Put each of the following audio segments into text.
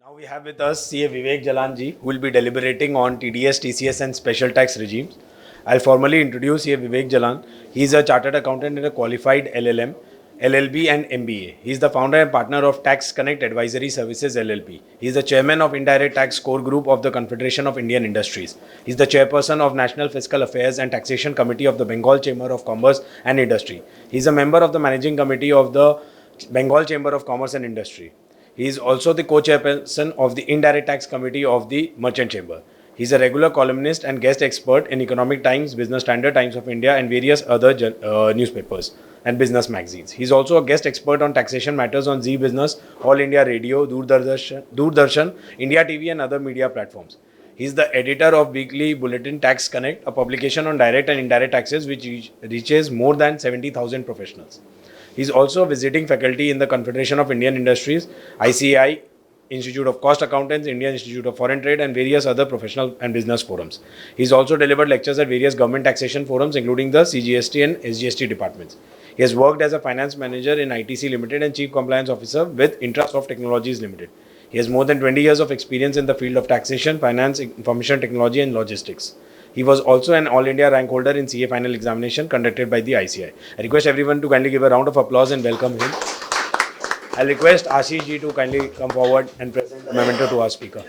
Now we have with us CA Vivek Jalanji, who will be deliberating on TDS, TCS and special tax regimes. I'll formally introduce CA Vivek Jalan. He is a chartered accountant and a qualified LLM, LLB and MBA. He is the founder and partner of Tax Connect Advisory Services LLP. He is the chairman of Indirect Tax Core Group of the Confederation of Indian Industries. He is the chairperson of National Fiscal Affairs and Taxation Committee of the Bengal Chamber of Commerce and Industry. He is a member of the managing committee of the Bengal Chamber of Commerce and Industry. He is also the co-chairperson of the Indirect Tax Committee of the Merchant Chamber. He is a regular columnist and guest expert in Economic Times, Business Standard, Times of India, and various other newspapers and business magazines. He is also a guest expert on taxation matters on Zee Business, All India Radio, Doordarshan, India TV, and other media platforms. He is the editor of weekly bulletin Tax Connect, a publication on direct and indirect taxes which reaches more than 70,000 professionals. He is also a visiting faculty in the Confederation of Indian Industries, ICAI, Institute of Cost Accountants, Indian Institute of Foreign Trade, and various other professional and business forums. He has also delivered lectures at various government taxation forums, including the CGST and SGST departments. He has worked as a finance manager in ITC Limited and Chief Compliance Officer with Intrasoft Technologies Limited. He has more than 20 years of experience in the field of taxation, finance, information technology, and logistics. He was also an All India rank holder in CA final examination conducted by the ICI. I request everyone to kindly give a round of applause and welcome him. I'll request Ashish ji to kindly come forward and present the memento to our speaker.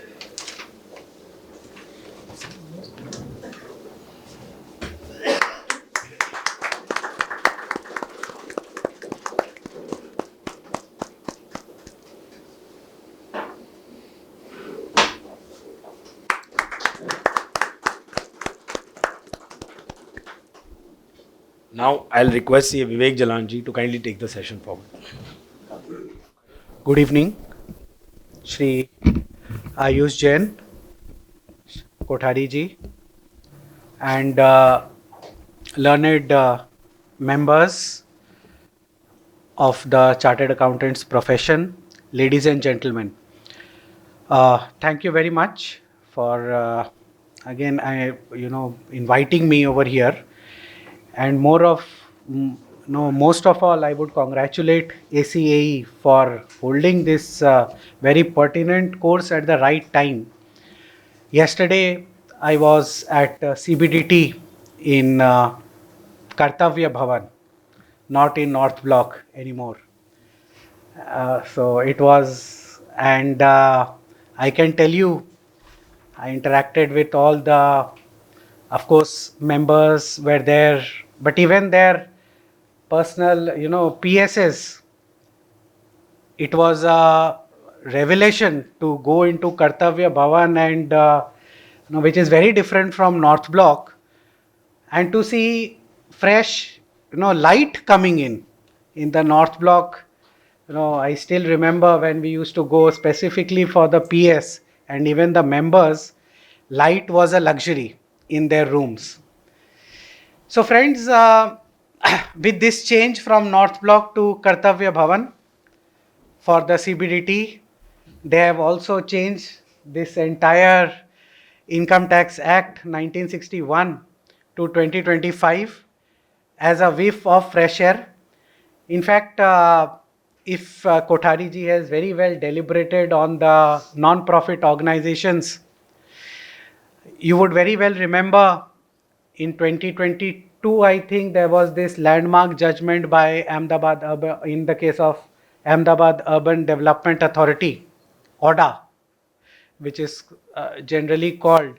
Now I'll request CA Vivek Jalanji to kindly take the session forward. Good evening, Shri Ayush Jain, Kothari ji, and learned members of the Chartered Accountants profession, ladies and gentlemen. Thank you very much for again inviting me over here, and most of all, I would congratulate ACAE for holding this very pertinent course at the right time. Yesterday, I was at CBDT in Kartavya Bhavan, not in North Block anymore. So it was, and I can tell you, I interacted with all the, of course, members were there, but even their personal, PSS, it was a revelation to go into Kartavya Bhavan and, which is very different from North Block, and to see fresh, light coming in the North Block. I still remember when we used to go specifically for the PS and even the members, light was a luxury in their rooms. So friends, with this change from North Block to Kartavya Bhavan for the CBDT, they have also changed this entire Income Tax Act 1961 to 2025 as a whiff of fresh air. In fact, if Kothari ji has very well deliberated on the non-profit organizations, you would very well remember in 2022, I think there was this landmark judgment by Ahmedabad Urban, in the case of Ahmedabad Urban Development Authority, ODA, which is generally called,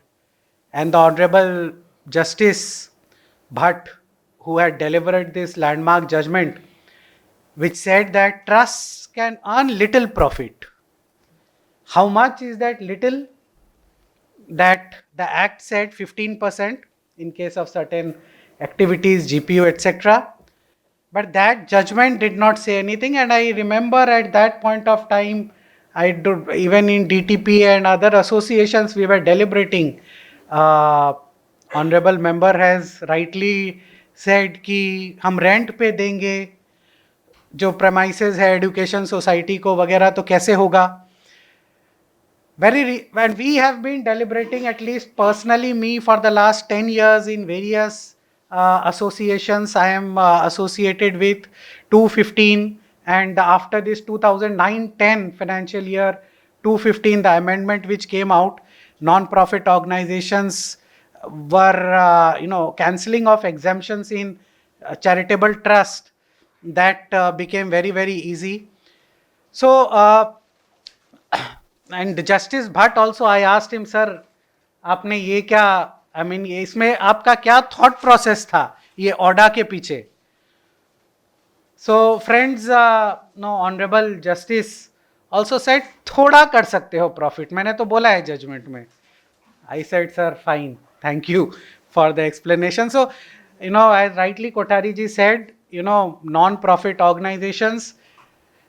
and the Honorable Justice Bhatt, who had delivered this landmark judgment, which said that trusts can earn little profit. How much is that little? That the Act said 15% in case of certain activities, GPU, etc. But that judgment did not say anything, and I remember at that point of time, even in DTP and other associations, we were deliberating. Honorable member has rightly said कि हम rent पे देंगे, जो premises है education society को वगैरह तो कैसे होगा? When we have been deliberating, at least personally me, for the last 10 years in various associations. I am associated with 215, and after this 2009-10 financial year, 215, the amendment which came out, non-profit organizations were, cancelling of exemptions in charitable trust. That became very, very easy. So, and Justice Bhatt also, I asked him, sir, आपने ये क्या, I mean, इसमें आपका क्या thought process था ये order के पीछे? So, friends, no, Honorable Justice also said, थोड़ा कर सकते हो profit. मैंने तो बोला है judgment में. I said, sir, fine. Thank you for the explanation. So, as rightly Kothari ji said, non-profit organizations,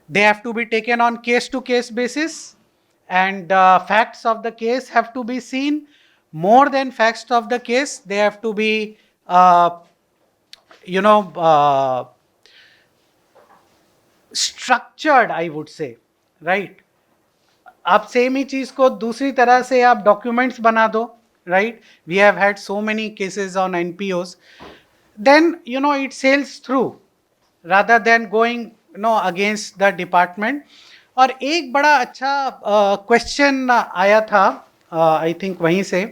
they have to be taken on case-to-case basis, and facts of the case have to be seen. More than facts of the case, they have to be, structured, I would say, right? आप same ही चीज को दूसरी तरह से आप documents बना दो, right? We have had so many cases on NPOs, then it sails through rather than going against the department. और एक बड़ा अच्छा क्वेश्चन आया था, आई थिंक वहीं से,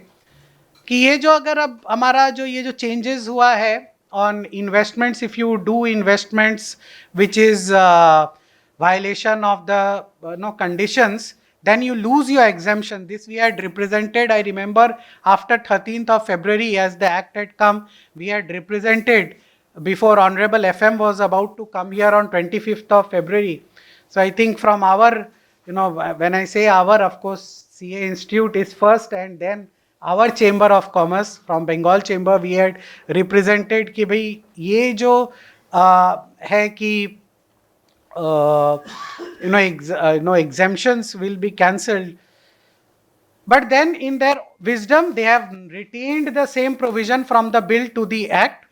कि ये जो अगर अब हमारा जो ये जो चेंजेस हुआ है on investments, if you do investments which is violation of the conditions, then you lose your exemption. This we had represented, I remember, after 13th of February, as the act had come, we had represented before Honorable FM was about to come here on 25th of February. So I think from our, when I say our, of course, CA Institute is first, and then our Chamber of Commerce from Bengal Chamber, we had represented कि भाई ये जो है कि exemptions will be cancelled. But then in their wisdom, they have retained the same provision from the bill to the act.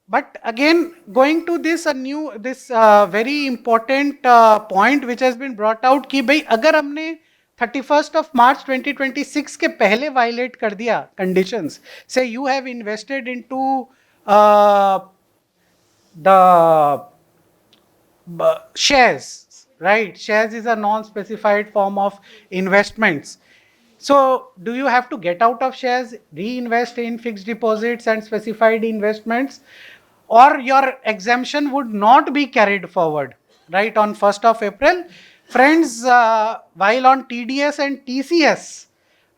But again, going to this very important point which has been brought out कि भाई अगर हमने 31st of March 2026 के पहले violet कर दिया conditions, say you have invested into the shares, right? Shares is a non-specified form of investments. So do you have to get out of shares, reinvest in fixed deposits and specified investments, or your exemption would not be carried forward, right, on 1st of April? Friends, while on TDS and TCS,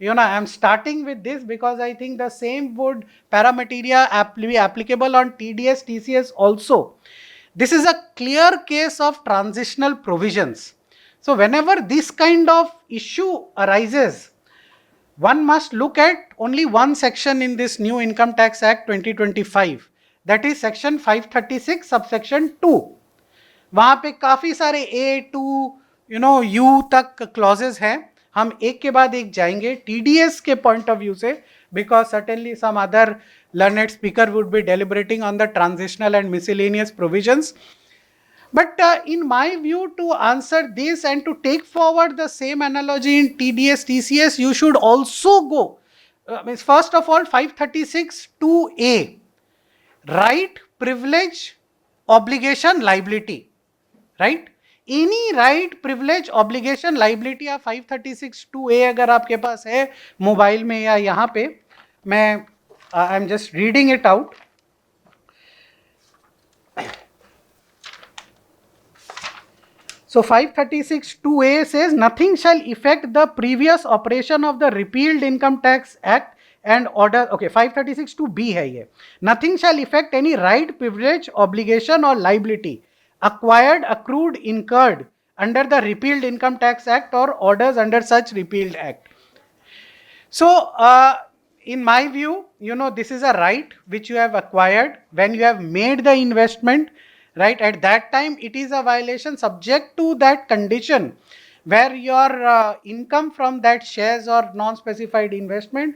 I'm starting with this because I think the same would paramateria be applicable on TDS, TCS also. This is a clear case of transitional provisions. So whenever this kind of issue arises, one must look at only one section in this new Income Tax Act 2025. That is section 536 subsection 2. वहाँ पे काफ़ी सारे A to U तक clauses हैं. हम एक के बाद एक जाएंगे TDS के point of view से, because certainly some other learned speaker would be deliberating on the transitional and miscellaneous provisions. But in my view, to answer this and to take forward the same analogy in TDS, TCS, you should also go, first of all, 536 2A, right, privilege, obligation, liability, right? Any right, privilege, obligation, liability या 536 2A अगर आपके पास है mobile में या यहाँ पे, मैं I am just reading it out. So 536 2A says nothing shall affect the previous operation of the repealed Income Tax Act and order. Okay, 536 2B है ये. Nothing shall affect any right, privilege, obligation or liability acquired, accrued, incurred under the repealed Income Tax Act or orders under such repealed act. So in my view, this is a right which you have acquired when you have made the investment. Right, at that time it is a violation subject to that condition where your income from that shares or non-specified investment,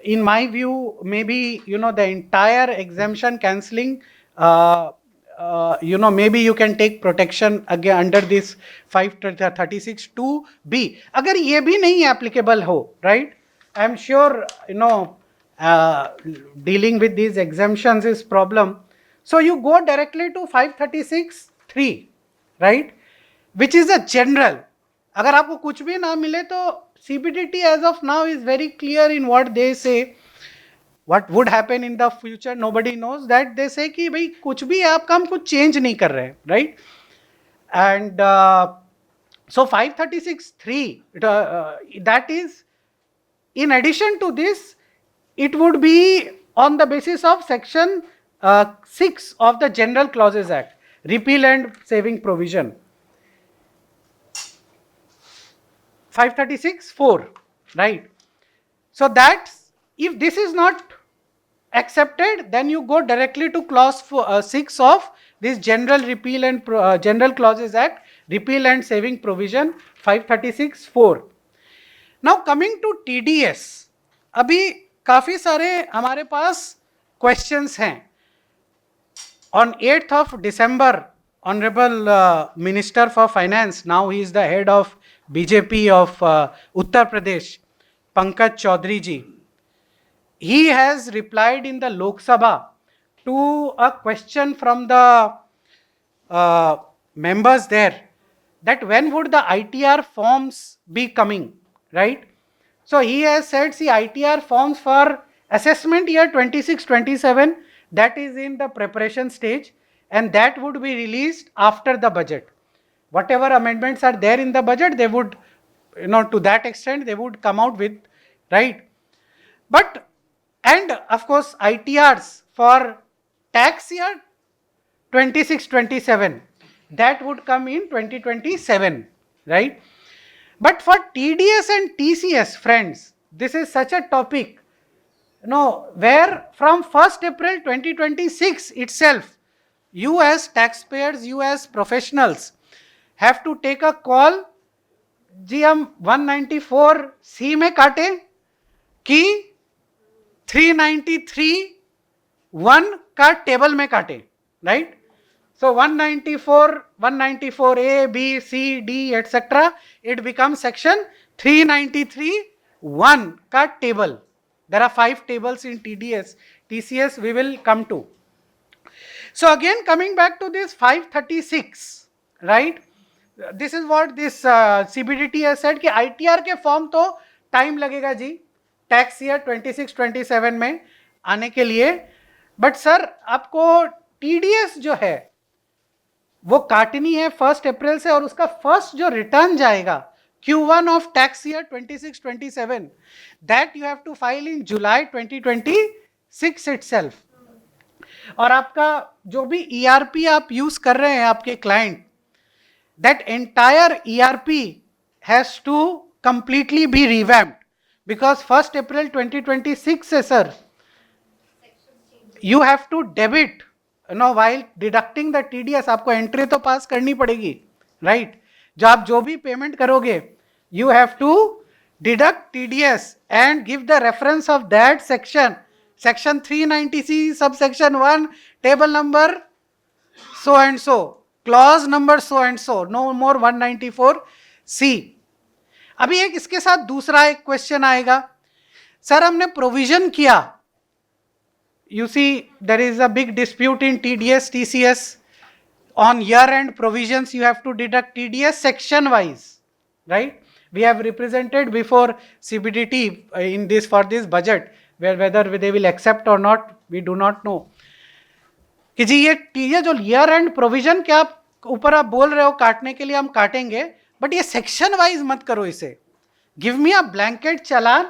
in my view, maybe the entire exemption cancelling, maybe you can take protection again under this 536 2B. अगर ये भी नहीं applicable हो, right, I am sure dealing with these exemptions is problem. So you go directly to 536 3, right, which is a general, अगर आपको कुछ भी ना मिले तो CBDT as of now is very clear in what they say. What would happen in the future nobody knows. That they say कि भाई कुछ भी आपका हम कुछ चेंज नहीं कर रहे हैं, right? And so 536(3) that is in addition to this, it would be on the basis of section 6 of the General Clauses Act, repeal and saving provision. 536(4), right? So that if this is not accepted, then you go directly to clause 6 of this General Repeal and General Clauses Act, repeal and saving provision 536(4). Now coming to TDS, अभी काफ़ी सारे हमारे पास questions हैं. On 8th of December, Honorable Minister for Finance, now he is the head of BJP of Uttar Pradesh, Pankaj Chaudhary ji, he has replied in the Lok Sabha to a question from the members there, that when would the ITR forms be coming, right? So he has said, see, ITR forms for assessment year 26-27, that is in the preparation stage, and that would be released after the budget. Whatever amendments are there in the budget, they would, to that extent, they would come out with, right? But, and of course, ITRs for tax year 26-27, that would come in 2027, right? But for TDS and TCS, friends, this is such a topic, where from 1st April 2026 itself, you as taxpayers, you as professionals have to take a call, जी हम 194C में काटे कि 393(1) का table में काटे, right? So 194A, B, C, D, etc. it becomes section 393(1) का table. There are 5 tables in TDS. TCS we will come to. So again coming back to this 536, right? This is what this CBDT has said कि ITR के form तो time लगेगा जी tax year 26-27 में आने के लिए, but sir आपको TDS जो है वो काटनी है 1st अप्रैल से, और उसका फर्स्ट जो रिटर्न जाएगा Q1 of tax year 26-27, that you have to file in July 2026 itself. और आपका जो भी ERP आप यूज कर रहे हैं आपके client, that entire ERP has to completely be revamped, because 1st April 2026 से sir, you have to debit, while deducting the TDS आपको एंट्री तो पास करनी पड़ेगी, right? जो आप जो भी पेमेंट करोगे, you have to deduct TDS and give the reference of that section, section 390C subsection 1, table number so and so, clause number so and so, no more 194C. अभी एक इसके साथ दूसरा एक क्वेश्चन आएगा, सर हमने provision किया, you see there is a big dispute in TDS TCS on year end provisions. You have to deduct TDS section wise, right? We have represented before CBDT in this for this budget, where whether they will accept or not we do not know, कि जी ये जो year and provision के आप ऊपर आप बोल रहे हो काटने के लिए हम काटेंगे, बट ये सेक्शन वाइज मत करो इसे. Give me a blanket challan,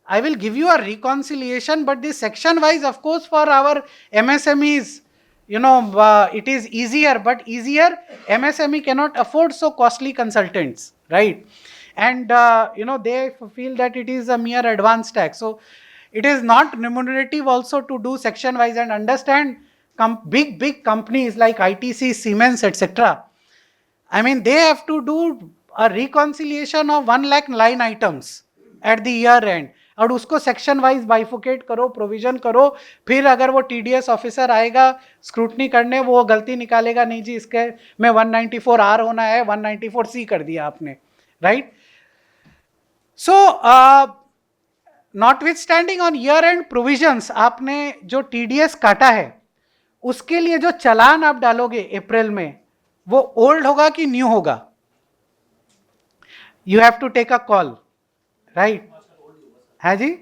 I will give you a reconciliation, but this section wise of course for our MSMEs, it is easier, but easier MSME cannot afford so costly consultants, right? And they feel that it is a mere advance tax, so it is not remunerative also to do section wise. And understand, big companies like ITC, Siemens, etc. I mean, they have to do a reconciliation of 1 lakh line items at the year end, और उसको section wise bifurcate करो, provision करो, फिर अगर वो TDS officer आएगा scrutiny करने, वो गलती निकालेगा, नहीं जी इसके में 194R होना है, 194C कर दिया आपने, right? So notwithstanding on year and provisions, आपने जो TDS काटा है उसके लिए जो चलान आप डालोगे अप्रैल में, वो ओल्ड होगा कि न्यू होगा? you have to take a call, right? है जी.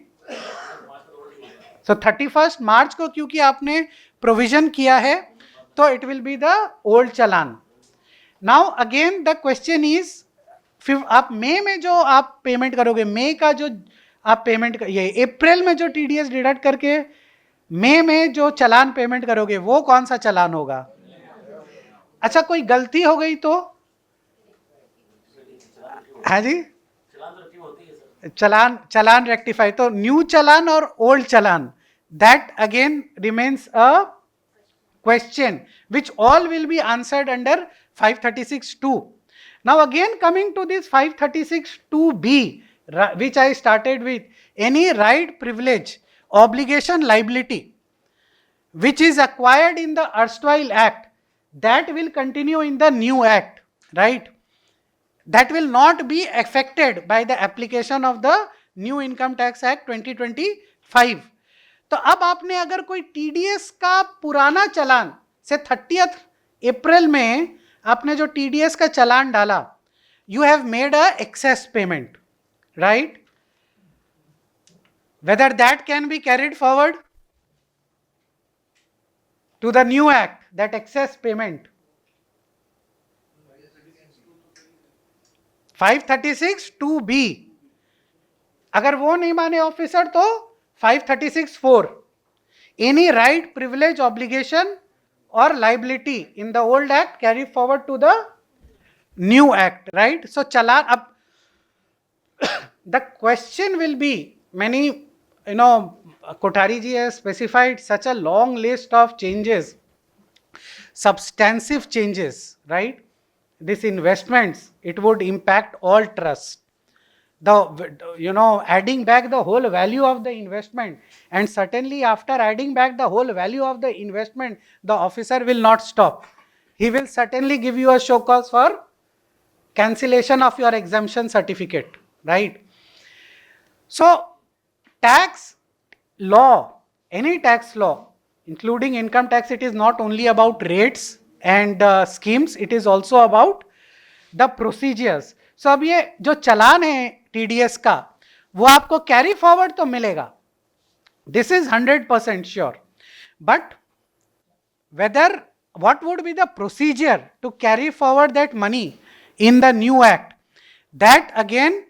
So 31st मार्च को क्योंकि आपने प्रोविजन किया है तो it will be the old challan. Now again the question is, फिर आप मई में जो आप पेमेंट करोगे, मई का जो आप पेमेंट, ये अप्रैल में जो टीडीएस डिडक्ट करके मई में जो चालान पेमेंट करोगे वो कौन सा चालान होगा? अच्छा, कोई गलती हो गई तो है जी, चालान रेक्टिफाई, तो न्यू चालान और old challan, that again remains a question which all will be answered under 536(2). Now again coming to this 536(2)(b), which I started with, any right, privilege, obligation, liability which is acquired in the erstwhile act, that will continue in the new act, right? That will not be affected by the application of the new income tax act 2025. तो अब आपने अगर कोई TDS का पुराना चालान से 30th अप्रैल में आपने जो टीडीएस का चालान डाला, you have made a excess payment, right? Whether that can be carried forward to the new act, that excess payment 536(2)(b). अगर वो नहीं माने ऑफिसर तो 536(4). Any right, privilege, obligation or liability in the old act carry forward to the new act, right? So चालान, अब the question will be many, Kothari ji has specified such a long list of changes, substantive changes, right? This investments, it would impact all trusts. Adding back the whole value of the investment, and certainly after adding back the whole value of the investment, the officer will not stop. He will certainly give you a show cause for cancellation of your exemption certificate, right? So tax law, any tax law, including income tax, it is not only about rates and schemes, it is also about the procedures. So अब ये जो चालान है TDS का, वो आपको carry forward तो मिलेगा, this is 100% sure, but whether what would be the procedure to carry forward that money in the new act, that again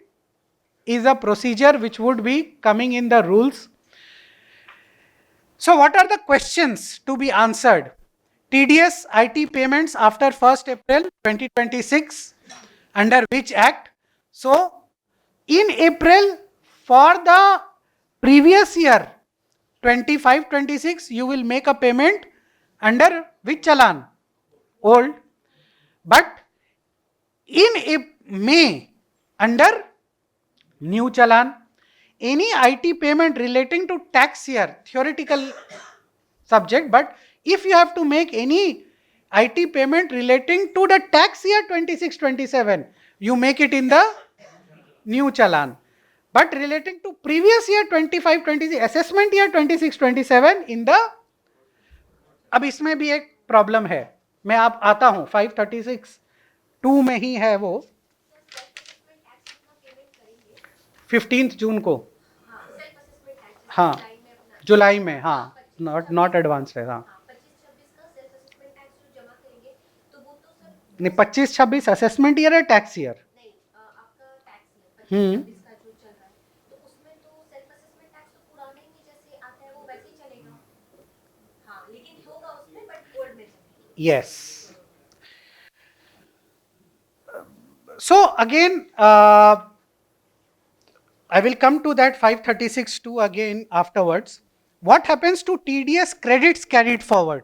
is a procedure which would be coming in the rules. So what are the questions to be answered? TDS IT payments after 1st April 2026 under which act? So in April for the previous year 25-26 you will make a payment under which chalan? Old. But in May under new chalan. Any IT payment relating to tax year, theoretical subject, but if you have to make any IT payment relating to the tax year 26-27, you make it in the new chalan. But relating to previous year 25-26, assessment year 26-27 in the, अब इसमें भी एक problem है, मैं आप आता हूँ 536(2) में ही है वो, 15 जून को, हाँ जुलाई में, हाँ नॉट एडवांस है, हाँ नहीं 25-26 असेसमेंट ईयर है tax year, yes. So again I will come to that 536(2) again afterwards. What happens to TDS credits carried forward,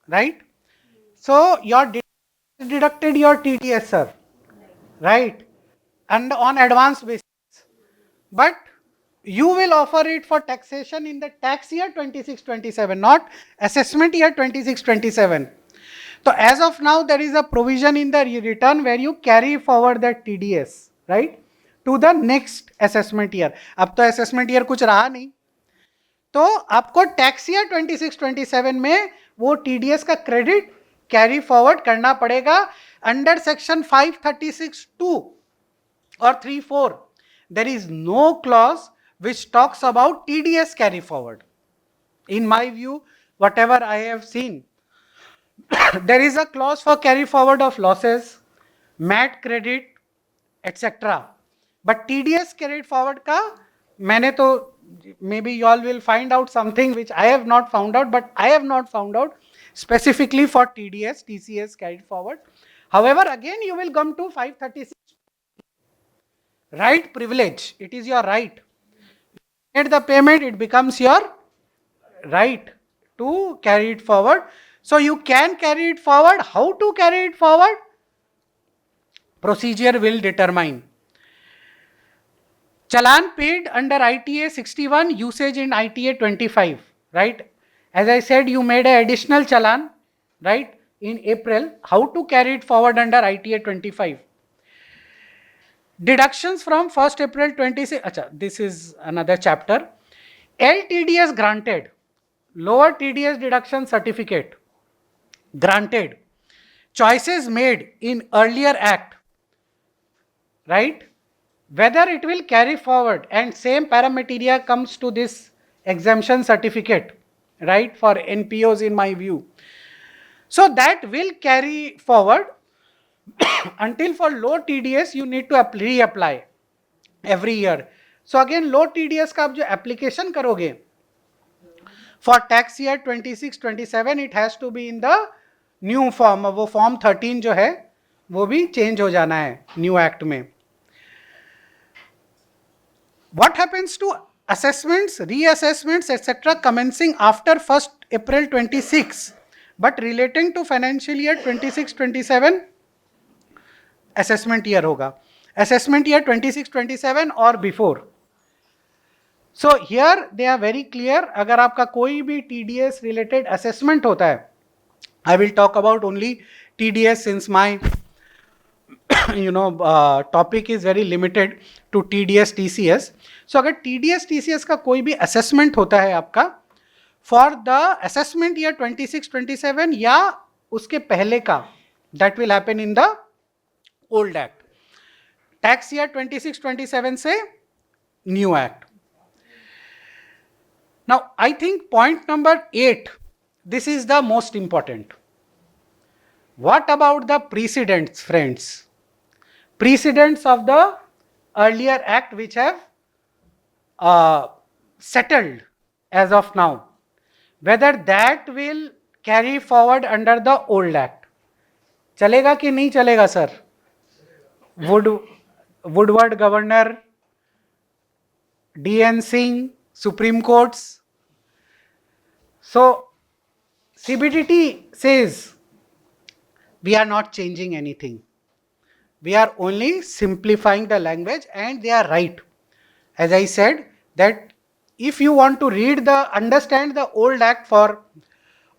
right? So your deducted your TDS, sir, right, and on advance basis, but you will offer it for taxation in the tax year 26-27, not assessment year 26-27. So as of now there is a provision in the return where you carry forward that TDS, right, to the next assessment year. अब तो assessment year कुछ रहा नहीं, तो आपको tax year 26-27 में वो TDS का credit carry forward करना पड़ेगा under section 536(2). or 3.4, there is no clause which talks about TDS carry forward. In my view, whatever I have seen, there is a clause for carry forward of losses, MAT credit, etc. But TDS carried forward का मैंने तो, maybe you all will find out something which I have not found out, but I have not found out specifically for TDS, TCS carried forward. However, again you will come to 536. Right privilege, it is your right. At the payment, it becomes your right to carry it forward. So you can carry it forward. How to carry it forward? Procedure will determine. Challan paid under ITA 61, usage in ITA 25, right? As I said, you made an additional challan, right, in April. How to carry it forward under ITA 25? Deductions from 1st April 26. Achha, this is another chapter. LTDS granted. Lower TDS deduction certificate. Granted. Choices made in earlier act, right? Whether it will carry forward, and same parameteria comes to this exemption certificate, right, for NPOs in my view. So that will carry forward until for low TDS you need to reapply every year. So again low TDS का आप जो application करोगे for tax year 26-27 it has to be in the new form. वो form 13 जो है वो भी change हो जाना है new act में. What happens to assessments, reassessments, etc. commencing after 1st April 26 but relating to financial year 26-27? Assessment year होगा. Assessment year 26-27 or before. So here they are very clear. अगर आपका कोई भी TDS related assessment होता है, I will talk about only TDS since my topic is very limited to TDS TCS. So अगर TDS TCS का कोई भी assessment होता है आपका for the assessment year 26-27 या उसके पहले का, that will happen in the old act. Tax year 26-27 से new act. Now I think point number 8, this is the most important. What about the precedents, friends? Precedents of the earlier act which have settled as of now, whether that will carry forward under the old act. चलेगा कि नहीं चलेगा sir? Woodward Governor, D.N. Singh, Supreme Courts. So CBDT says we are not changing anything. We are only simplifying the language, and they are right. As I said, that if you want to understand the old act for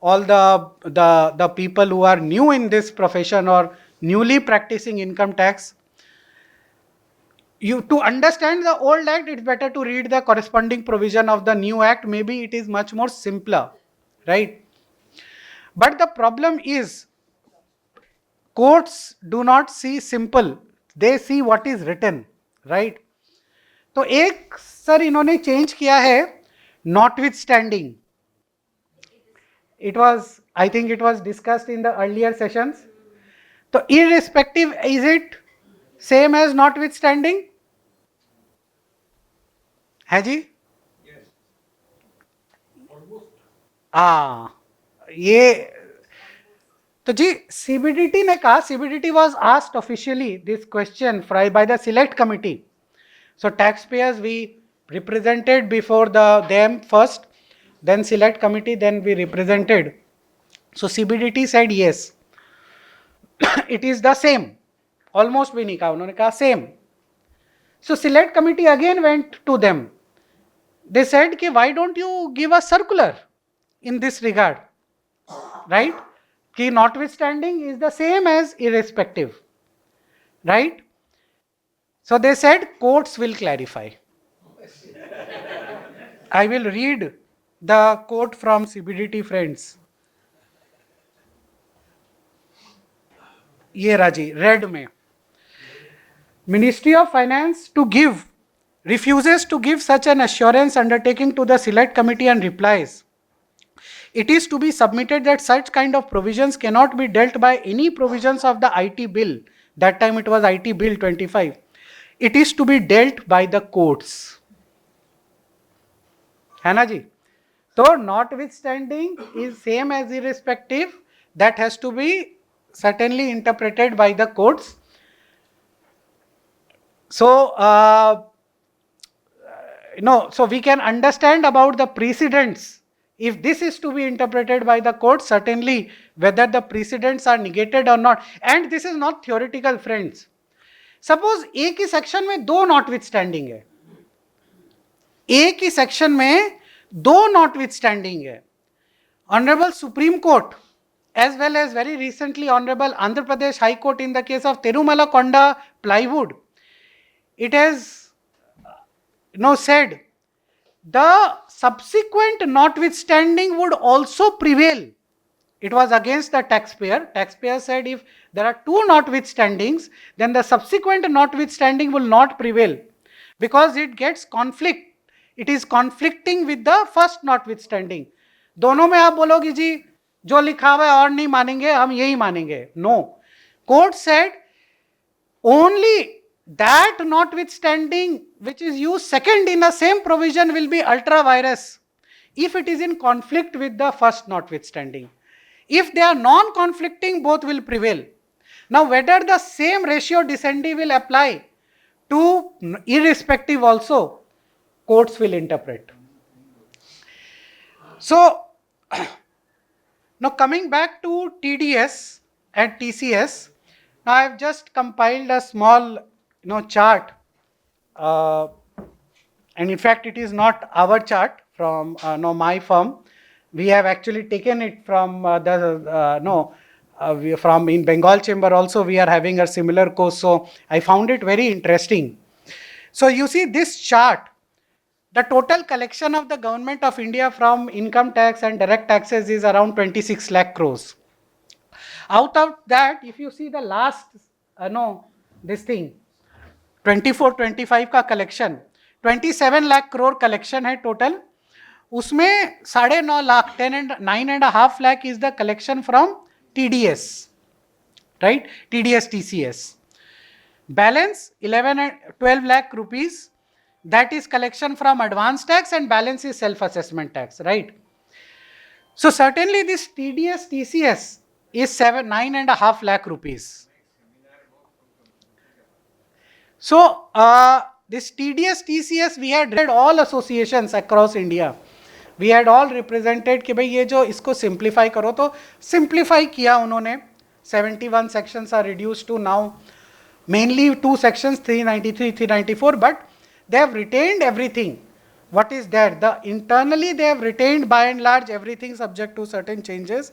all the people who are new in this profession or newly practicing income tax, to understand the old act, it's better to read the corresponding provision of the new act. Maybe it is much more simpler, right? But the problem is, courts do not see simple, they see what is written, right? तो एक sir इन्होंने change किया है, notwithstanding. It was, I think it was discussed in the earlier sessions. So irrespective, is it same as notwithstanding? है जी? Yes. Almost. ये तो जी CBDT ने कहा, CBDT was asked officially this question by the select committee. So taxpayers, we represented before them first, then select committee, then we represented. So CBDT said yes, it is the same. Almost भी नहीं कहा, उन्होंने कहा same. So select committee again went to them. They said कि why don't you give a circular in this regard, right? कि notwithstanding is the same as irrespective, right? So they said courts will clarify. I will read the quote from CBDT friends. ये राजी red में. Ministry of Finance refuses to give such an assurance undertaking to the select committee and replies, it is to be submitted that such kind of provisions cannot be dealt by any provisions of the IT bill. That time it was IT bill 25. It is to be dealt by the courts. है ना जी? तो notwithstanding is same as irrespective, that has to be certainly interpreted by the courts. So, so we can understand about the precedents. If this is to be interpreted by the court, certainly whether the precedents are negated or not. And this is not theoretical, friends. Suppose एक ही section में दो notwithstanding है. एक ही section में दो notwithstanding है. Honorable Supreme Court, as well as very recently Honorable Andhra Pradesh High Court in the case of Tirumala Konda plywood, it has said the subsequent notwithstanding would also prevail. It was against the taxpayer. Taxpayer said if there are two notwithstandings, then the subsequent notwithstanding will not prevail because it gets conflict. It is conflicting with the first notwithstanding. दोनों में आप बोलोगे जी जो लिखा हुआ है और नहीं मानेंगे, हम यही मानेंगे. No. Court said only that notwithstanding which is used second in the same provision will be ultra vires if it is in conflict with the first notwithstanding. If they are non-conflicting, both will prevail. Now, whether the same ratio descendi will apply to irrespective also, courts will interpret. So, now coming back to TDS and TCS, now I have just compiled a small chart, and in fact it is not our chart from my firm. We have actually taken it from from in Bengal Chamber also we are having a similar course, so I found it very interesting. So you see this chart, the total collection of the government of India from income tax and direct taxes is around 26 lakh crores. Out of that, if you see the last, this thing, 24-25 का collection, 27 lakh crore collection है total. उसमें 9.5 lakh, 9.5 lakh is the collection from TDS, right? TDS, TCS. Balance 11 and 12 lakh rupees, that is collection from advance tax, and balance is self-assessment tax, right? So certainly this TDS, TCS is 9.5 lakh rupees. So this TDS, TCS, we had read all associations across India. We had all represented कि भाई ये जो इसको simplify करो, तो simplify किया उन्होंने. 71 sections are reduced to now mainly two sections, 393, 394, but they have retained everything. What is there? Internally they have retained by and large everything subject to certain changes.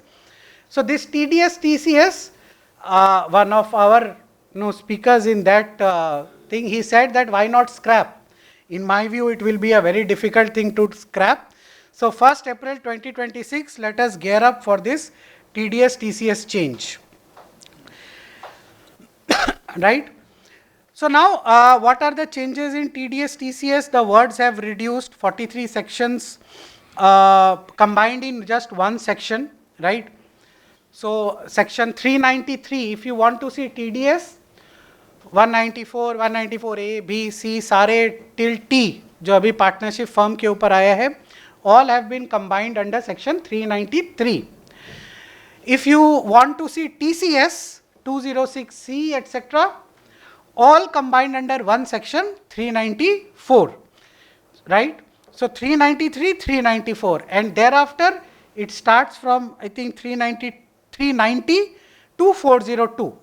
So this TDS, TCS, one of our speakers in that thing, he said that why not scrap? In my view, it will be a very difficult thing to scrap. So 1st April 2026, let us gear up for this TDS, TCS change. Right? So now, what are the changes in TDS, TCS? The words have reduced, 43 sections combined in just one section, right? So section 393, if you want to see TDS, 194, 194A, B, C, सारे till T, जो अभी partnership firm के ऊपर आया है, all have been combined under section 393. If you want to see TCS, 206C, etc., all combined under one section, 394, right? So 393, 394, and thereafter it starts from, I think, 390 to 402.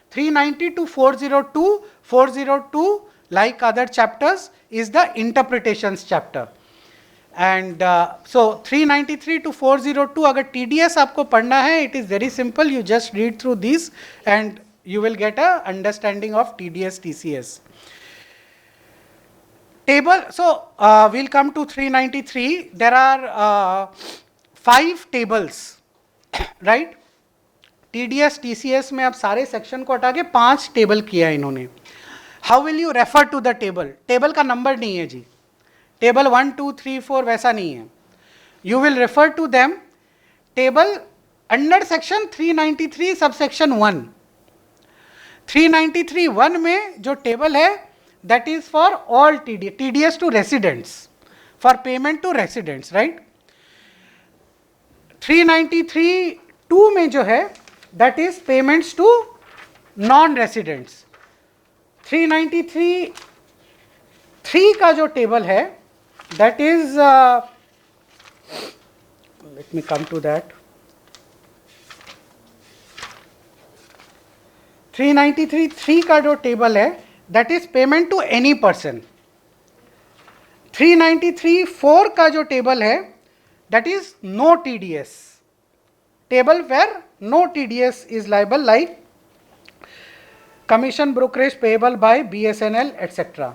390 to 402, 402, like other chapters, is the interpretations chapter. And so 393 to 402, अगर TDS आपको पढ़ना है, it is very simple. You just read through these and you will get a understanding of TDS, TCS. Table, so we'll come to 393. There are 5 tables, right? TDS, TCS में अब सारे section को हटा के 5 table किया है इन्होंने. How will you refer to the table? Table का नंबर नहीं है जी, टेबल 1 2 3 4 वैसा नहीं है. You will refer to them table under section 393 subsection 1. 393(1) में जो टेबल है that is for all TDS to residents, for payment to residents, right? 393(2) में जो है that is payments to non-residents. 393(3) का जो टेबल है that is let me come to that. 393(3) का जो टेबल है that is payment to any person. 393(4) का जो टेबल है that is no TDS, table where no TDS is liable, like commission brokerage payable by BSNL etc.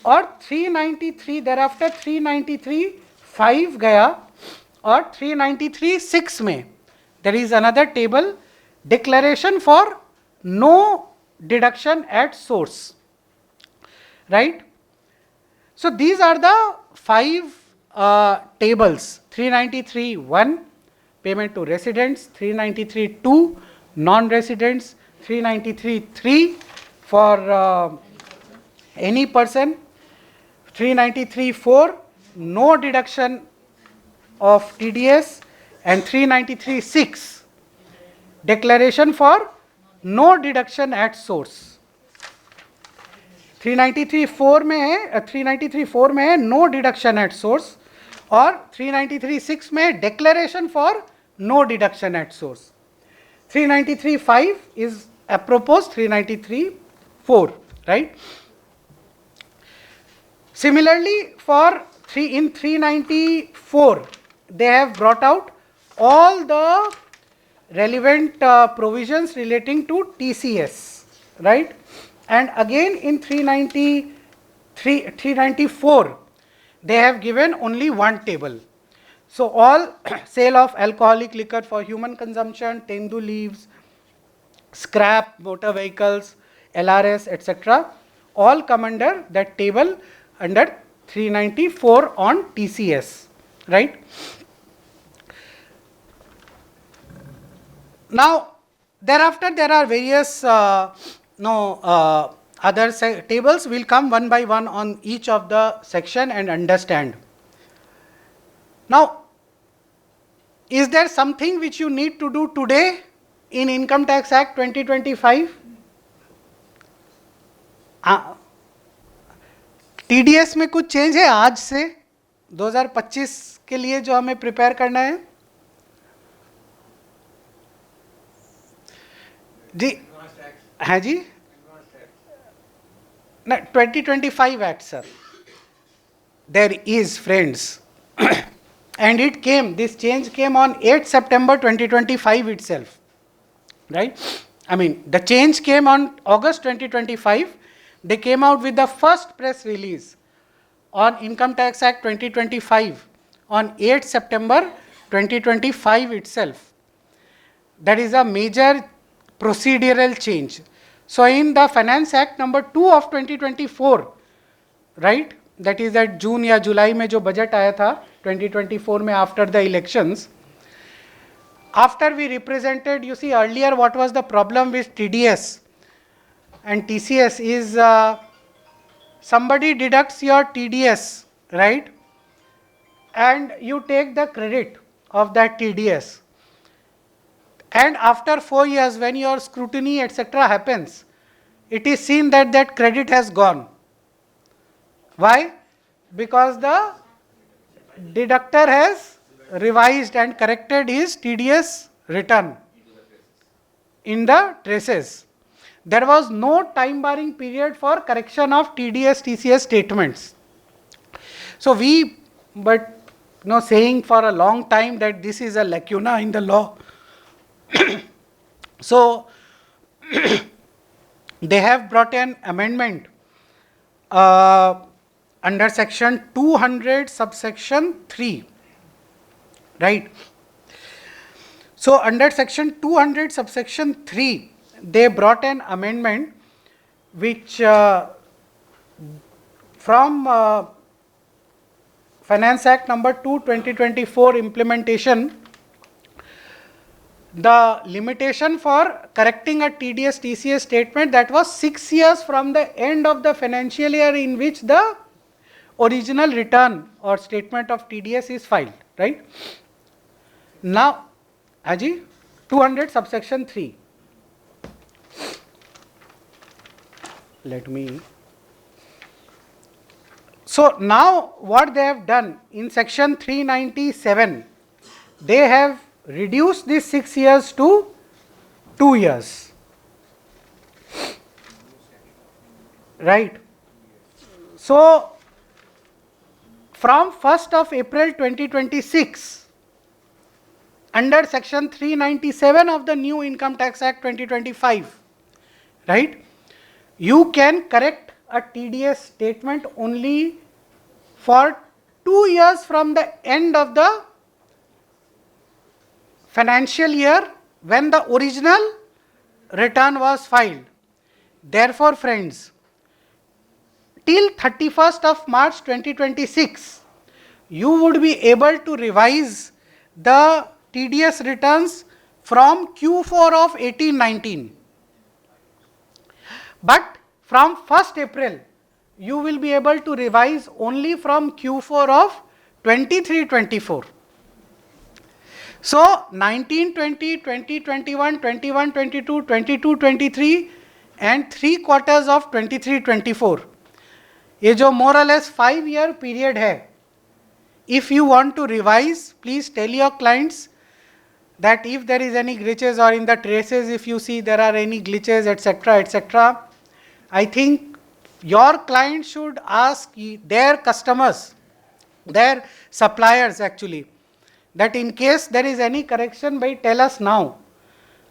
और 393 thereafter 393(5) गया और 393(6) में there is another table, declaration for no deduction at source, right? So these are the 5 tables: 393(1) payment to residents, 393(2) non-residents, 393(3) for any person, 393(4) no deduction of TDS, and 393(6) declaration for no deduction at source. 393(4) में है 393(4) में है no deduction at source और 393(6) में declaration for no deduction at source. 393(5) is apropos 393(4), right? Similarly, for in 394 they have brought out all the relevant provisions relating to TCS, right? And again in 394 they have given only one table. So all sale of alcoholic liquor for human consumption, tendu leaves, scrap motor vehicles, LRS etc. all come under that table under 394 on TCS, right? Now thereafter there are various other tables. Will come one by one on each of the section and understand. Now, is there something which you need to do today in Income Tax Act 2025? TDS में कुछ change है आज से 2025 के लिए जो हमें prepare करना है? जी हाँ जी ना 2025 Act sir. There is, friends, and it came, this change came on 8 September 2025 itself, right? I mean, the change came on August 2025. They came out with the first press release on Income Tax Act 2025 on 8 September 2025 itself. That is a major procedural change. So in the Finance Act number 2 of 2024, right, that is that June या July में जो budget आया था 2024 में after the elections, after we represented, you see earlier what was the problem with TDS and TCS is somebody deducts your TDS, right, and you take the credit of that TDS, and after 4 years when your scrutiny etc. happens, it is seen that that credit has gone. Why? Because the deductor has revised and corrected his TDS return in the traces. There was no time barring period for correction of TDS TCS statements. So we saying for a long time that this is a lacuna in the law. So they have brought an amendment under section 200 subsection 3, right? So under section 200 subsection 3 they brought an amendment which from Finance Act number 2 2024 implementation, the limitation for correcting a TDS TCS statement, that was 6 years from the end of the financial year in which the original return or statement of TDS is filed, right? Now, Aji, 200 subsection 3. Let me. So now what they have done in section 397, they have reduced this 6 years to 2 years, right? So from 1st of April 2026, under section 397 of the new Income Tax Act 2025, right, you can correct a TDS statement only for 2 years from the end of the financial year when the original return was filed. Therefore, friends, till 31st of March 2026, you would be able to revise the TDS returns from Q4 of 18-19. But from 1st April, you will be able to revise only from Q4 of 23-24. So 19-20, 20-21, 21-22, 22-23 and 3 quarters of 23-24. ये जो more or less 5 year period है, if you want to revise, please tell your clients that if there is any glitches or in the traces, if you see there are any glitches, etc., etc., I think your client should ask their customers, their suppliers actually, that in case there is any correction, by tell us now.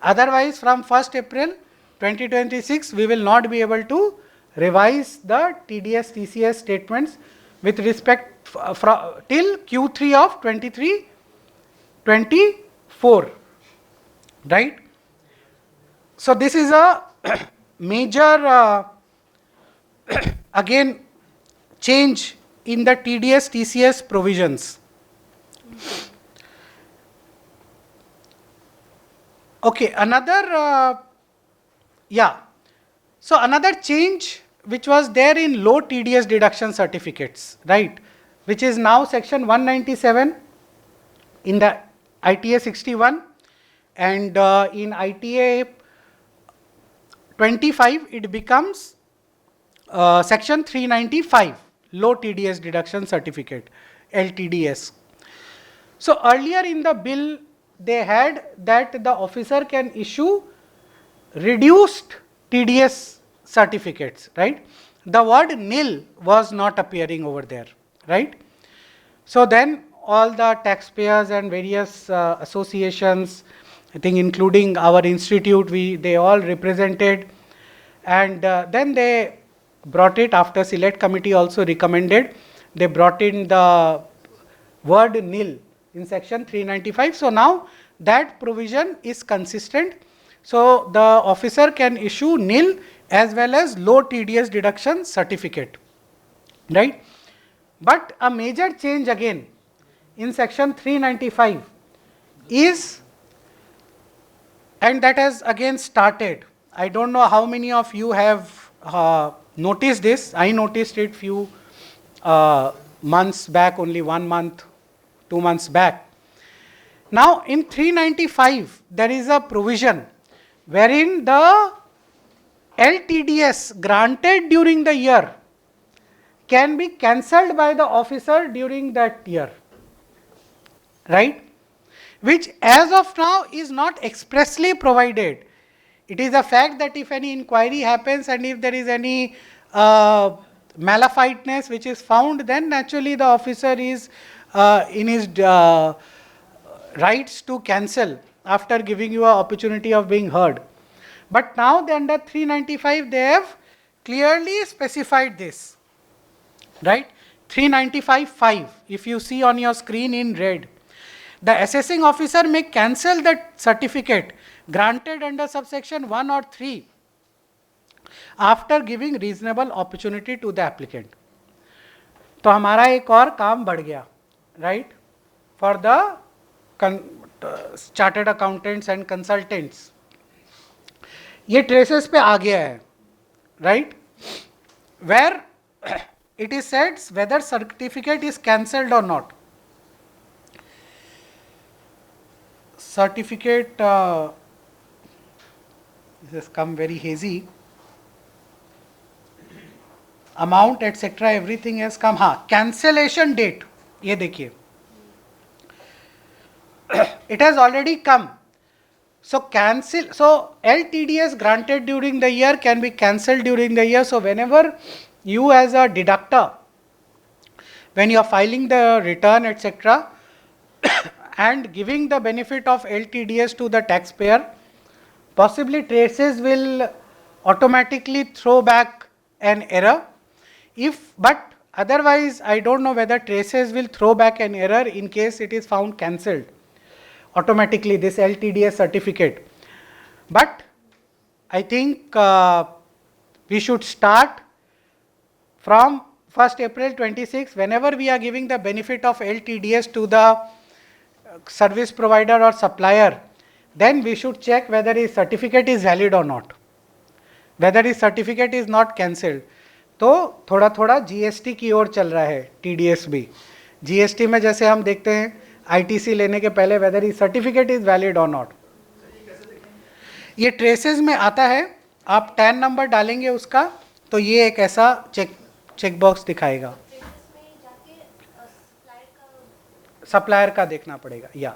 Otherwise, from 1st April 2026, we will not be able to revise the TDS TCS statements with respect till Q3 of 23-24, right? So this is a major again change in the TDS TCS provisions. Okay, another so another change which was there in low TDS deduction certificates, right, which is now section 197 in the ITA 61, and in ITA 25 it becomes section 395, low TDS deduction certificate, LTDS. So earlier in the bill they had that the officer can issue reduced TDS certificates, right? The word nil was not appearing over there, right? So then all the taxpayers and various associations, I think including our institute, they all represented, and then they brought it after select committee also recommended, they brought in the word nil in section 395. So now that provision is consistent. So the officer can issue nil as well as low TDS deduction certificate, right? But a major change again in section 395 is, and that has again started, I don't know how many of you have noticed this. I noticed it few months back, only 1 month, 2 months back. Now in 395 there is a provision wherein the LTDS granted during the year can be cancelled by the officer during that year, right? Which as of now is not expressly provided. It is a fact that if any inquiry happens and if there is any malafidness which is found, then naturally the officer is in his rights to cancel after giving you an opportunity of being heard. But now under 395 they have clearly specified this, right? 395(5), if you see on your screen in red, the assessing officer may cancel that certificate granted under subsection 1 or 3 after giving reasonable opportunity to the applicant. तो हमारा एक और काम बढ़ गया, right, for the chartered accountants and consultants. ये TRACES पे आ गया है, right, where it is said whether certificate is cancelled और not. Certificate, this has come very hazy. Amount etc. everything has come. हाँ, cancellation date, ये देखिए, it has already come. So cancel. So LTDS granted during the year can be cancelled during the year. So whenever you as a deductor, when you are filing the return etc. and giving the benefit of LTDS to the taxpayer, possibly traces will automatically throw back an error. But otherwise I don't know whether traces will throw back an error in case it is found cancelled automatically, this LTDS certificate. But I think we should start from 1st April 26, whenever we are giving the benefit of LTDS to the service provider or supplier, then we should check whether his certificate is valid or not, whether his certificate is not cancelled. तो थोड़ा थोड़ा GST की ओर चल रहा है, TDS भी. GST में जैसे हम देखते हैं ITC लेने के पहले whether his certificate is valid or not. ये ट्रेसेस में आता है, आप टैन नंबर डालेंगे उसका तो ये एक ऐसा चेक बॉक्स दिखाएगा. सप्लायर का देखना पड़ेगा, या.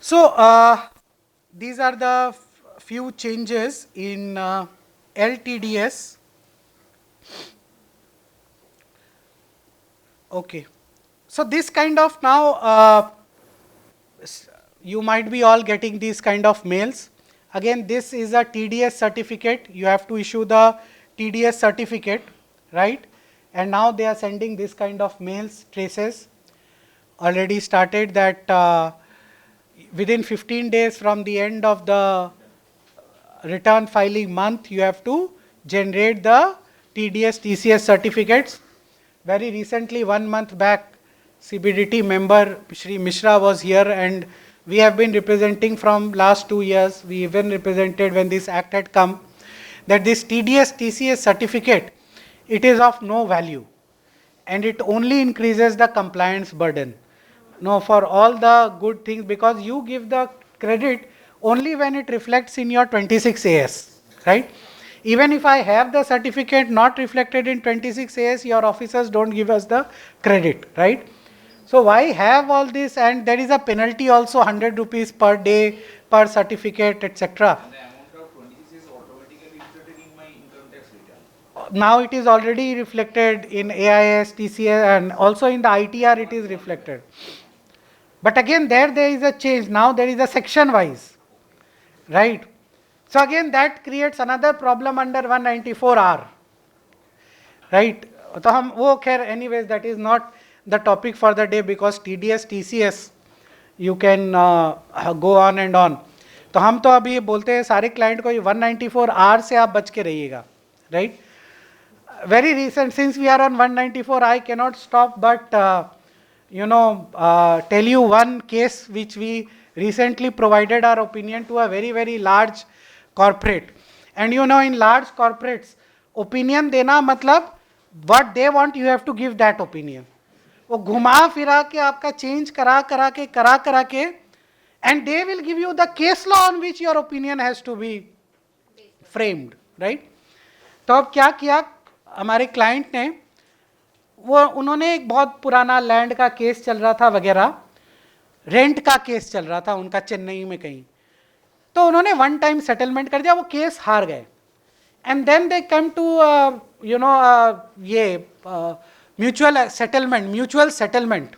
So these are the few changes in LTDS. Okay, so this kind of now you might be all getting these kind of mails. Again, this is a TDS certificate. You have to issue the TDS certificate, right? And now they are sending this kind of mails, traces. Already started that within 15 days from the end of the return filing month, you have to generate the TDS, TCS certificates. Very recently, 1 month back, CBDT member Shri Mishra was here, and we have been representing from last 2 years. We even represented when this act had come, that this TDS, TCS certificate, it is of no value and it only increases the compliance burden. No, for all the good things, because you give the credit only when it reflects in your 26 AS, right? Even if I have the certificate not reflected in 26 AS, your officers don't give us the credit, right? So why have all this? And there is a penalty also, 100 rupees per day per certificate, etc. And the amount of 26 is automatically reflected in my income tax return. Now it is already reflected in AIS, TCS, and also in the ITR it is reflected. But again, there is a change. Now there is a section wise, right? So again, that creates another problem under 194R, right? तो हम वो खैर anyways, that is not the topic for the day, because TDS, TCS, you can go on and on. तो हम तो अभी बोलते हैं सारे क्लाइंट को 194R से आप बच के रहिएगा, right? Very recent, since we are on 194, I cannot stop but tell you one case which we recently provided our opinion to a very large corporate. And in large corporates, opinion देना मतलब what they want, you have to give that opinion. वो घुमा फिरा के आपका change करा के and they will give you the case law on which your opinion has to be framed, right? तो अब क्या किया हमारे क्लाइंट ने, उन्होंने एक बहुत पुराना लैंड का केस चल रहा था वगैरह, रेंट का केस चल रहा था उनका चेन्नई में कहीं, तो उन्होंने वन टाइम सेटलमेंट कर दिया, वो केस हार गए. And then they come to ये mutual settlement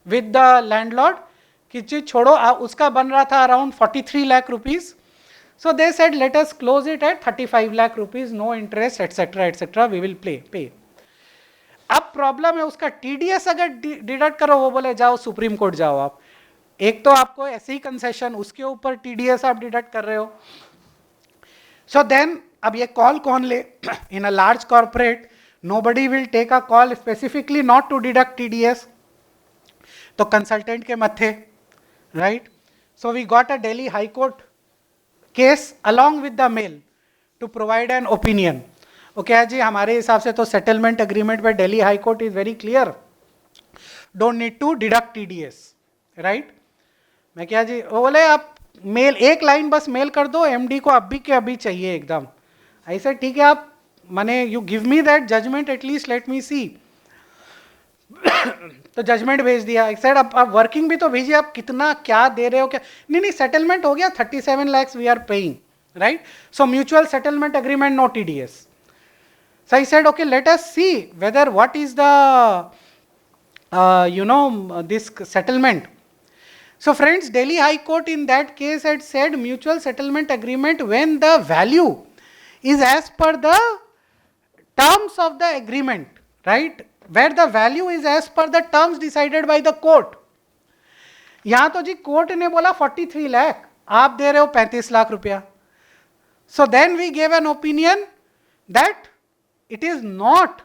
with the landlord कि चीज छोड़ो, उसका बन रहा था around 43 lakh rupees. So they said, let us close it at 35 lakh rupees, no interest, etc. We will pay. अब प्रॉब्लम है उसका TDS अगर डिडक्ट करो, वो बोले जाओ सुप्रीम कोर्ट जाओ आप. एक तो आपको ऐसे ही कंसेशन, उसके ऊपर TDS आप डिडक्ट कर रहे हो. सो देन अब ये कॉल कौन ले? In a large corporate nobody will take a call specifically not to deduct TDS. तो कंसल्टेंट के मत्थे, right? So we got a Delhi high court case along with the mail to provide an opinion. Okay ji, हमारे हिसाब से तो settlement agreement पे Delhi high court is very clear, don't need to deduct TDS, right? मैं क्या जी, वो बोले आप मेल एक लाइन बस मेल कर दो MD को, अभी के अभी चाहिए एकदम. ऐसे ठीक है, आप माने you give me that judgement at least, let me see. तो जजमेंट भेज दिया. एक साइड आप वर्किंग भी तो भेजिए, आप कितना क्या दे रहे हो, क्या नहीं. नहीं, सेटलमेंट हो गया, 37 lakhs we are paying, right? So mutual settlement agreement, no TDS. So I said, okay, let us see whether what is the this settlement. So friends, Delhi High Court in that case had said mutual settlement agreement when the value is as per the terms of the agreement, right? Where the value is as per the terms decided by the court. यहाँ तो जी court ने बोला 43 लाख, आप दे रहे हो 35 लाख रुपया. So then we gave an opinion that it is not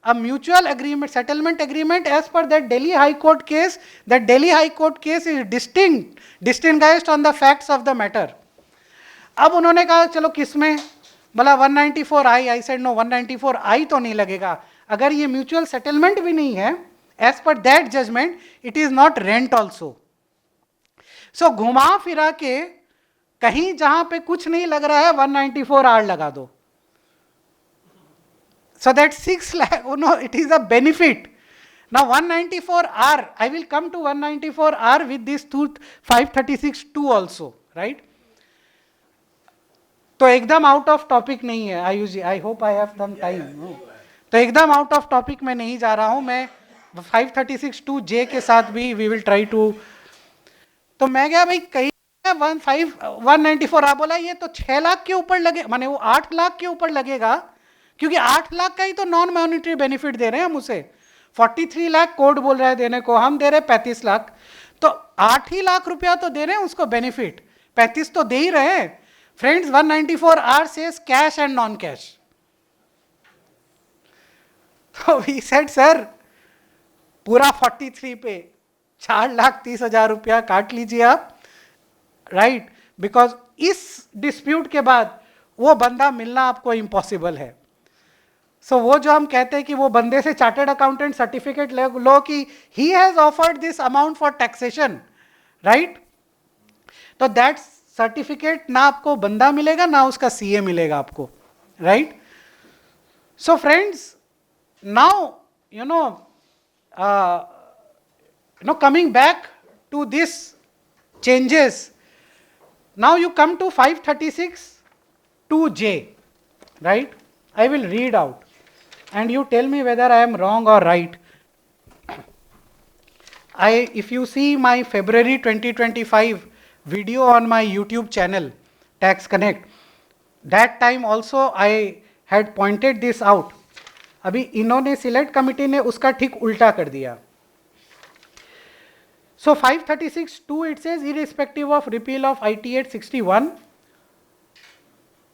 a mutual agreement, settlement agreement as per that Delhi High Court case. That Delhi High Court case is distinguished on the facts of the matter. अब उन्होंने कहा चलो किसमें, बोला 194I. I said no, 194I तो नहीं लगेगा. अगर ये म्यूचुअल सेटलमेंट भी नहीं है, as per that judgement it is not rent also. So घुमा फिरा के कहीं जहां पे कुछ नहीं लग रहा है 194R लगा दो. So that 6 lakh, oh no, it is a benefit. Now 194R, I will come to 194R with this 536(2) also, right? तो एकदम आउट ऑफ टॉपिक नहीं है Ayush ji, I hope I have some time. तो एकदम आउट ऑफ टॉपिक में नहीं जा रहा हूं मैं. 536(2)J के साथ भी वी विल ट्राई टू. तो मैं गया भाई कहीं 194 बोला ये तो 6 लाख के ऊपर लगे, माने वो 8 लाख के ऊपर लगेगा, क्योंकि 8 लाख का ही तो नॉन मॉनिटरी बेनिफिट दे रहे हैं हम उसे. 43 लाख कोर्ट बोल रहा है देने को, हम दे रहे हैं 35 लाख, तो 8 ही लाख रुपया तो दे रहे हैं उसको बेनिफिट, 35 तो दे ही रहे हैं. Friends, 194R says cash and non cash. तो वी सेड सर पूरा 43 पे 4,30,000 रुपया काट लीजिए आप, राइट? बिकॉज इस डिस्प्यूट के बाद वो बंदा मिलना आपको इम्पॉसिबल है. सो वो जो हम कहते हैं कि वो बंदे से चार्टर्ड अकाउंटेंट सर्टिफिकेट लो कि he has offered this amount for taxation, right? तो दैट सर्टिफिकेट ना आपको बंदा मिलेगा ना उसका CA मिलेगा आपको, right? So friends, now coming back to this changes, now you come to 536(2)J, right? I will read out and you tell me whether I am wrong or right. If you see my February 2025 video on my YouTube channel, Tax Connect, that time also I had pointed this out. अभी इन्होंने select committee ने उसका ठीक उल्टा कर दिया. So 536(2) it says irrespective of repeal of IT Act 61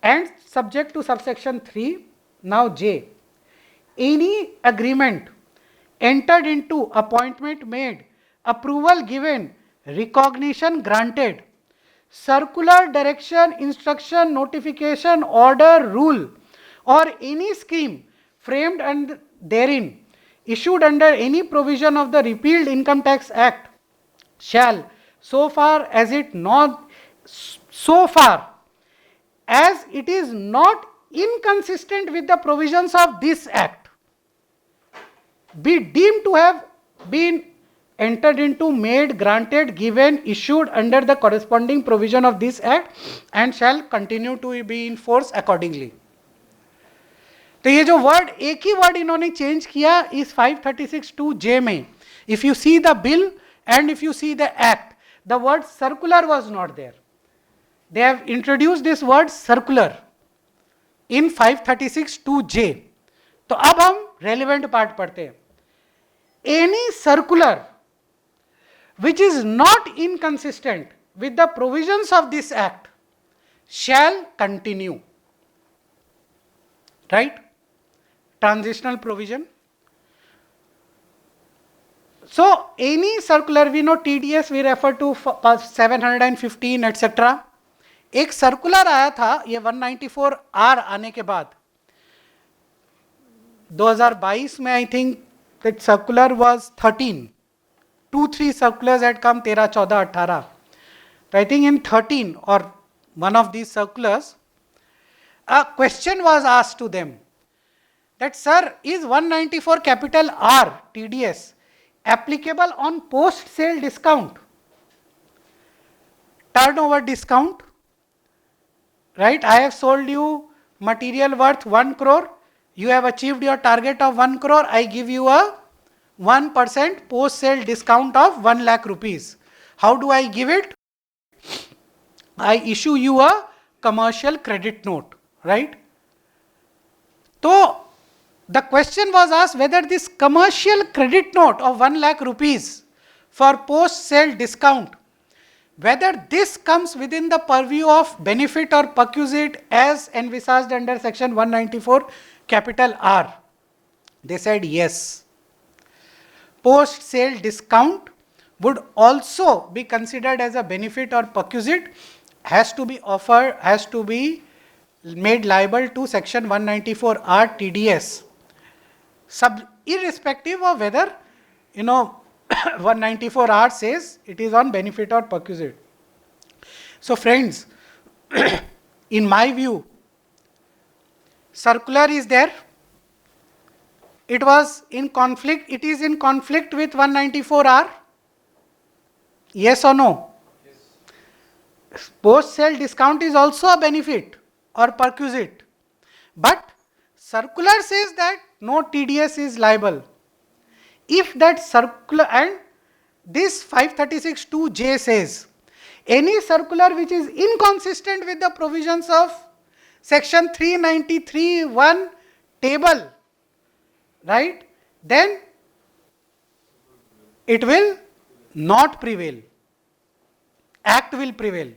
and subject to subsection 3. Now J, any agreement entered into, appointment made, approval given, recognition granted, circular, direction, instruction, notification, order, rule, or any scheme framed and therein issued under any provision of the repealed Income Tax Act shall, so far as it is not inconsistent with the provisions of this act, be deemed to have been entered into, made, granted, given, issued under the corresponding provision of this act and shall continue to be in force accordingly. तो ये जो word, एक ही word इन्होंने change किया इस 536(2)J में. If you see the bill and if you see the act, the word circular was not there. They have introduced this word circular in 536(2)J. तो अब हम relevant part पढ़ते हैं. Any circular which is not inconsistent with the provisions of this act shall continue. right? Transitional provision. So any circular, we know TDS we refer to 715 etc. एक circular आया था ये 194R आने के बाद 2022 में, I think that circular was 13, 2-3 circulars had come 13, 14, 18. So I think in 13 or one of these circulars, a question was asked to them that, sir, is 194 capital R TDS applicable on post sale discount, turnover discount, right? I have sold you material worth 1 crore, you have achieved your target of 1 crore, I give you a 1% post sale discount of 1 lakh rupees. How do I give it? I issue you a commercial credit note, right? So the question was asked whether this commercial credit note of 1 lakh rupees for post sale discount, whether this comes within the purview of benefit or perquisite as envisaged under section 194 capital R. They said yes. Post sale discount would also be considered as a benefit or perquisite, has to be offered, has to be made liable to section 194R TDS, irrespective of whether 194R says it is on benefit or perquisite. So friends, in my view, circular is there. It was in conflict, it is in conflict with 194R. Yes or no? Yes. Post sale discount is also a benefit or perquisite. But circular says that no TDS is liable. If that circular, and this 536(2)(j says, any circular which is inconsistent with the provisions of section 393(1) table, right, then it will not prevail. Act will prevail.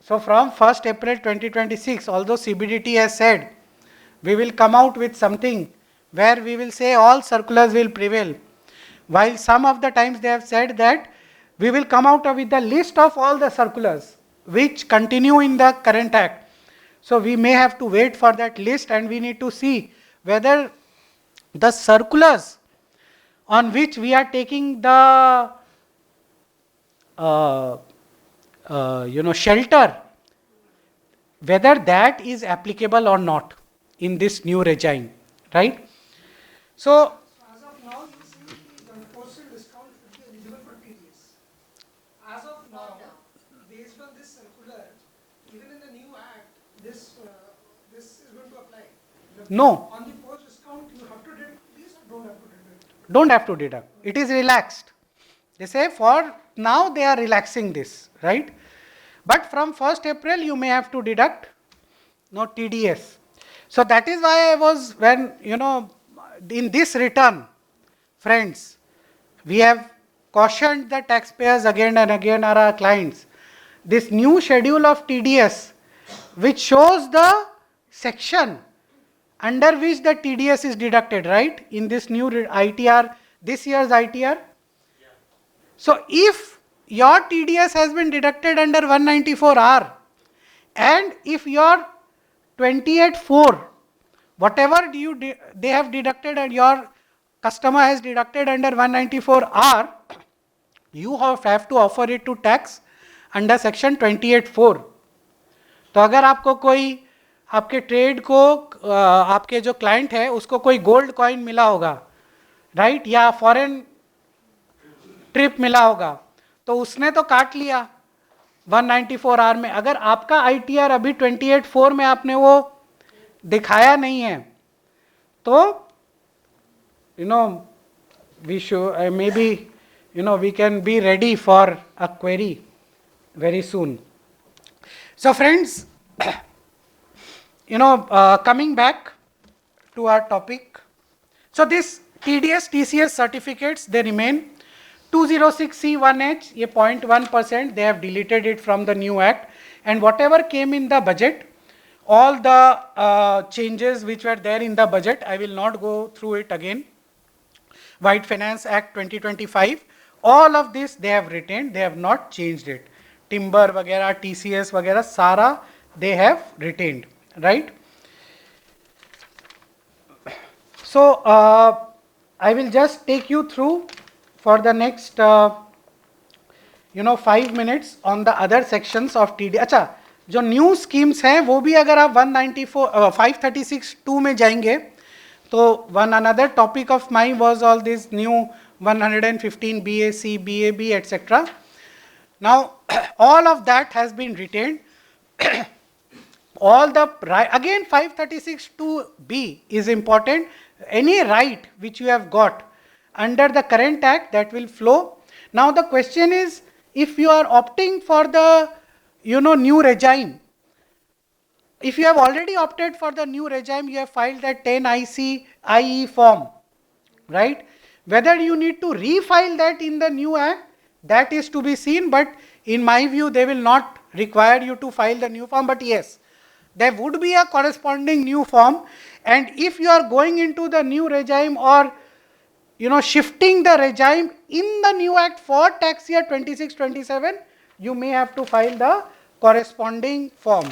So from 1st April 2026, although CBDT has said we will come out with something where we will say all circulars will prevail, while some of the times they have said that we will come out with the list of all the circulars which continue in the current act. So we may have to wait for that list, and we need to see whether the circulars on which we are taking the shelter, whether that is applicable or not in this new regime, right? So As of now, you see the postal discount should be eligible for TDS. As of now, based on this circular, even in the new act, this is going to apply. no, On the post discount, you have to deduct this or don't have to deduct? don't have to deduct. It is relaxed. They say for now they are relaxing this, right? But from 1st April you may have to deduct no TDS. So that is why I was, when in this return, friends, we have cautioned the taxpayers again and again, are our clients. This new schedule of TDS, which shows the section under which the TDS is deducted, right? In this new ITR, this year's ITR. So if your TDS has been deducted under 194R, and if your 28(4), whatever they have deducted and your customer has deducted under 194R, you have to offer it to tax under section 28(4). तो अगर आपको कोई आपके trade को आपके जो client है उसको कोई गोल्ड कॉइन मिला होगा, राइट, या फॉरेन ट्रिप मिला होगा, तो उसने तो काट लिया 194R में. अगर आपका ITR अभी 28(4) में आपने वो दिखाया नहीं है, तो we should maybe we can be ready for a query very soon. So friends, coming back to our topic, so this TDS TCS certificates, they remain. 206C1H, ये 0.1%, they have deleted it from the new act, and whatever came in the budget, all the changes which were there in the budget. I will not go through it again. White Finance Act 2025, all of this they have retained, they have not changed it. Timber वगैरह, TCS वगैरह सारा they have retained, right? So I will just take you through for the next 5 minutes on the other sections of TD. अच्छा, जो new schemes हैं वो भी अगर आप 536(2) में जाएंगे तो one another topic of mine was all this new 115 BAC, BAB, etc. Now all of that has been retained. All the again 536(2)(b) is important. Any right which you have got under the current act, that will flow. Now the question is, if you are opting for the new regime, if you have already opted for the new regime, you have filed that 10 IE form, right? Whether you need to refile that in the new act, that is to be seen, but in my view they will not require you to file the new form, but yes, there would be a corresponding new form. And if you are going into the new regime or shifting the regime in the new act for tax year 26-27, you may have to file the corresponding form.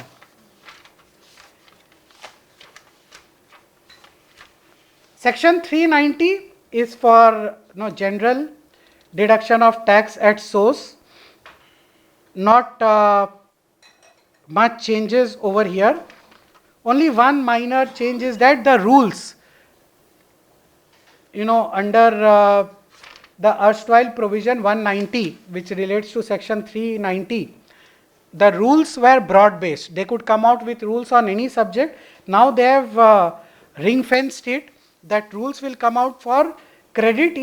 Section 390 is for general deduction of tax at source. Not much changes over here. Only one minor change is that the rules, under the erstwhile provision 190, which relates to section 390, the rules were broad based. They could come out with rules on any subject. Now they have ring fenced it, that rules will come out for credit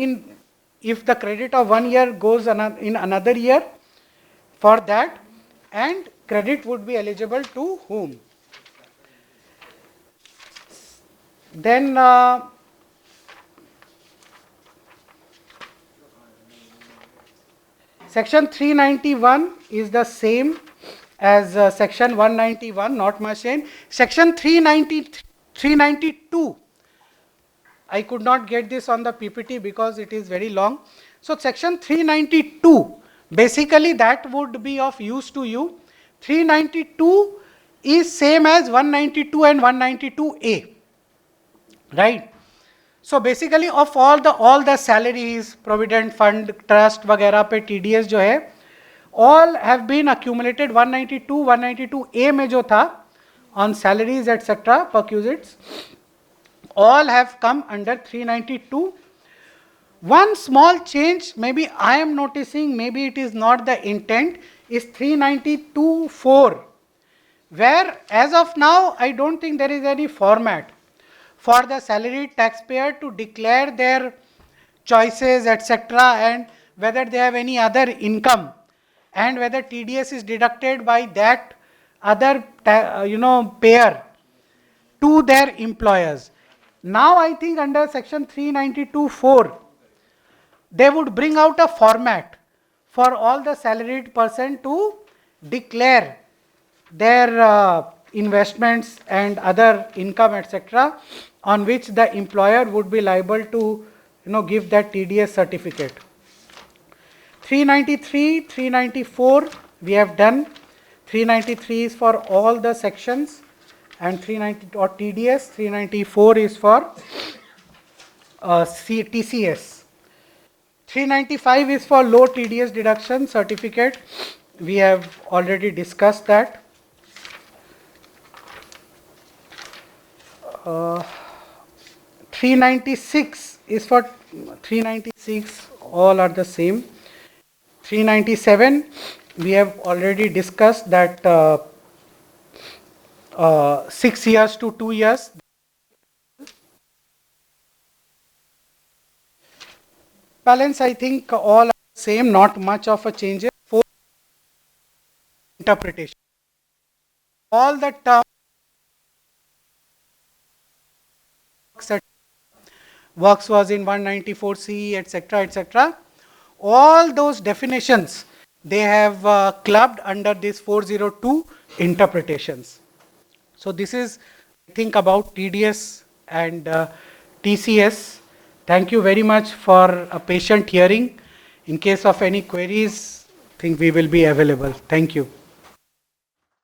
if the credit of 1 year goes in another year for that, and credit would be eligible to whom. Then section 391 is the same as section 191, not much change. Section 392, I could not get this on the PPT because it is very long. So section 392, basically that would be of use to you. 392 is same as 192 and 192A, right? So basically of all the salaries, provident fund, trust वगैरह पे TDS जो है, all have been accumulated. 192, 192A में जो था on salaries etc. perquisites, all have come under 392. One small change, maybe I am noticing, maybe it is not the intent, is 392(4), where as of now I don't think there is any format for the salaried taxpayer to declare their choices etc. and whether they have any other income and whether TDS is deducted by that other payer to their employers. Now I think under section 392(4), they would bring out a format for all the salaried person to declare their investments and other income etc. on which the employer would be liable to give that TDS certificate. 393, 394 we have done. 393 is for all the sections and 390 or TDS, 394 is for TCS. 395 is for low TDS deduction certificate. We have already discussed that. 396 is for 396, all are the same. 397 we have already discussed that 6 years to 2 years. Balance I think all are same, not much of a change. For interpretation, all the terms works was in 194C etc. etc. All those definitions they have clubbed under this 402 interpretations. So this is, I think, about TDS and TCS. Thank you very much for a patient hearing. In case of any queries, I think we will be available. Thank you.